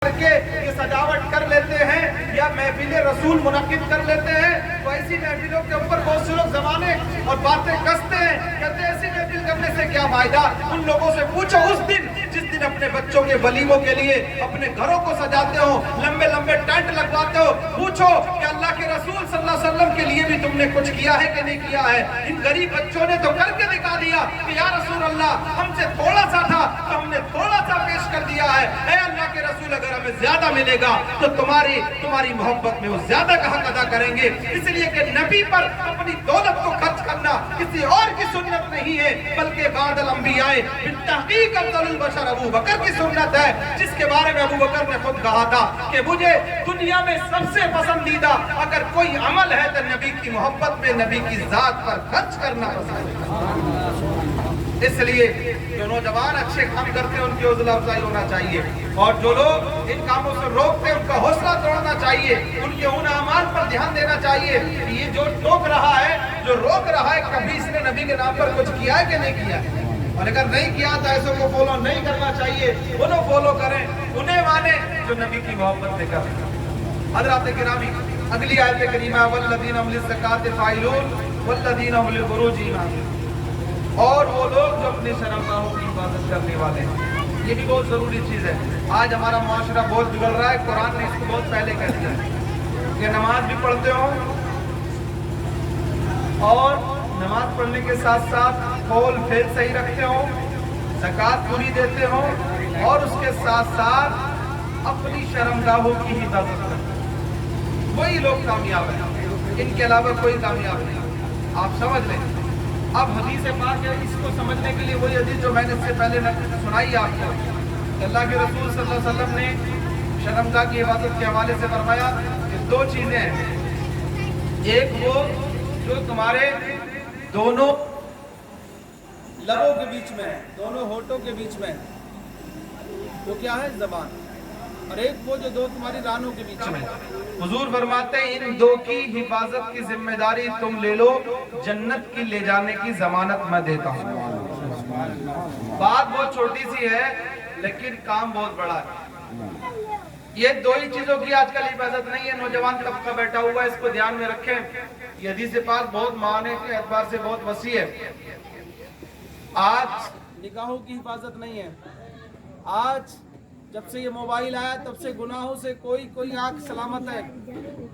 کے یہ سجاوٹ کر لیتے ہیں یا محفل رسول منعقد کر لیتے ہیں، تو ایسی محفلوں کے اوپر بہت سے لوگ زمانے اور باتیں کستے ہیں، کہتے ہیں ایسی محفل کرنے سے کیا فائدہ۔ ان لوگوں سے پوچھو اس دن جس دن اپنے بچوں کے ولیموں کے لیے اپنے گھروں کو سجاتے ہو، لمبے لمبے ٹینٹ لگواتے ہو، پوچھو کہ اللہ کے رسول صلی اللہ علیہ وسلم کے لیے بھی تم نے کچھ کیا ہے کہ نہیں کیا ہے۔ ان غریب بچوں نے تو کر کے دکھا دیا کہ یا رسول اللہ ہم سے تھوڑا سا تھا تو ہم نے تھوڑا سا پیش کر دیا ہے، اے اللہ کے رسول اگر ہمیں زیادہ ملے گا تو تمہاری محبت میں وہ زیادہ کا حق ادا کریں گے۔ اس لیے کہ نبی پر اپنی دولت کو خرچ کرنا کسی اور کی سنت نہیں ہے، بلکہ بعد الانبیاء بالتحقیق افضل البشر ابو بکر کی سنت ہے، جس کے بارے میں ابو بکر نے خود کہا تھا کہ مجھے دنیا میں سب سے پسندیدہ اگر کوئی عمل ہے تو نبی کی محبت میں نبی کی ذات پر خرچ کرنا پسند ہے۔ اس لیے جو نوجوان اچھے کام کرتے ہیں ان کی حوصلہ افزائی ہونا چاہیے، اور جو لوگ ان کاموں سے روکتے ہیں ان کا حوصلہ توڑنا چاہیے، ان کے ان اعمال پر دھیان دینا چاہیے کہ یہ جو ٹوک رہا ہے، جو روک رہا ہے، کبھی اس نے نبی کے نام پر کچھ کیا ہے کہ نہیں کیا ہے، اور اگر نہیں کیا تو ایسوں کو فالو نہیں کرنا چاہیے، انہوں فالو کریں، انہیں مانے جو نبی کی محبت سے کریں۔ حضرات گرامی، اگلی آیت کریمہ والذین هم للزکاۃ فاعلون والذین هم للفروج حافظون، اور وہ لوگ جو اپنے شرمگاہوں کی حفاظت کرنے والے ہیں۔ یہ بھی بہت ضروری چیز ہے۔ آج ہمارا معاشرہ بہت بگڑ رہا ہے، قرآن نے اس کو بہت پہلے کہہ دیا ہے کہ نماز بھی پڑھتے ہو اور نماز پڑھنے کے ساتھ ساتھ قول فعل صحیح رکھتے ہو، زکوٰۃ پوری دیتے ہو، اور اس کے ساتھ ساتھ اپنی شرمگاہوں کی حفاظت کرتے ہو، وہی لوگ کامیاب ہیں، ان کے علاوہ کوئی کامیاب نہیں۔ آپ سمجھ لیں۔ اب حدیث پاک ہے، اس کو سمجھنے کے لیے وہی حدیث جو میں نے اس سے پہلے سنائی آپ کو، اللہ کے رسول صلی اللہ علیہ وسلم نے شرمگاہ کی حفاظت کے حوالے سے فرمایا کہ دو چیزیں ہیں، ایک وہ جو تمہارے دونوں لبوں کے بیچ میں ہے، دونوں ہونٹوں کے بیچ میں ہے، وہ کیا ہے؟ زبان، اور ایک وہ جو دو تمہاری رانوں کے بیچ میں۔ حضور فرماتے ہیں ان دو کی حفاظت کی ذمہ داری تم لے لو، جنت کی لے جانے کی ضمانت میں دیتا ہوں۔ بات بہت چھوٹی سی ہے لیکن کام بہت بڑا ہے۔ یہ دو ہی چیزوں کی آج کل حفاظت نہیں ہے، نوجوان طبقہ بیٹھا ہوا ہے، اس کو دھیان میں رکھیں۔ یہ حدیث پاک بہت معنی کے اعتبار سے بہت وسیع ہے۔ آج نکاحوں کی حفاظت نہیں ہے، آج جب سے یہ موبائل آیا تب سے گناہوں سے کوئی آنکھ سلامت ہے،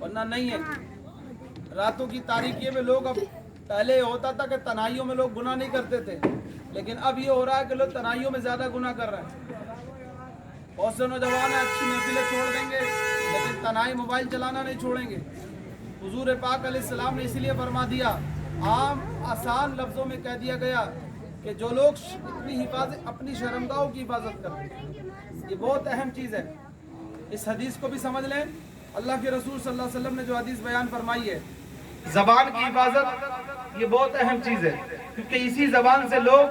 ورنہ نہیں ہے۔ راتوں کی تاریکی میں لوگ، اب پہلے ہوتا تھا کہ تنہائیوں میں لوگ گناہ نہیں کرتے تھے، لیکن اب یہ ہو رہا ہے کہ لوگ تنہائیوں میں زیادہ گناہ کر رہے ہیں۔ بہت سے نوجوان اچھی محفلیں چھوڑ دیں گے لیکن تنہائی موبائل چلانا نہیں چھوڑیں گے۔ حضور پاک علیہ السلام نے اس لیے فرما دیا، عام آسان لفظوں میں کہہ دیا گیا کہ جو لوگ اپنی شرمگاہوں کی حفاظت کرتے ہیں، یہ بہت اہم چیز ہے۔ اس حدیث کو بھی سمجھ لیں، اللہ کے رسول صلی اللہ علیہ وسلم نے جو حدیث بیان فرمائی ہے، زبان کی حفاظت، یہ بہت اہم چیز ہے، کیونکہ اسی زبان سے لوگ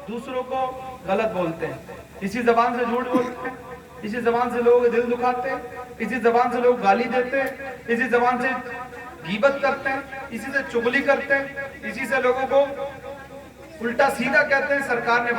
دوسروں کو غلط بولتے ہیں، اسی زبان سے جھوٹ بولتے ہیں، اسی زبان سے لوگوں کے دل دکھاتے ہیں، اسی زبان سے لوگ گالی دیتے ہیں، اسی زبان سے غیبت کرتے ہیں، اسی سے چغلی کرتے ہیں، اسی سے لوگوں کو الٹا سیدھا کہتے ہیں۔ سرکار نے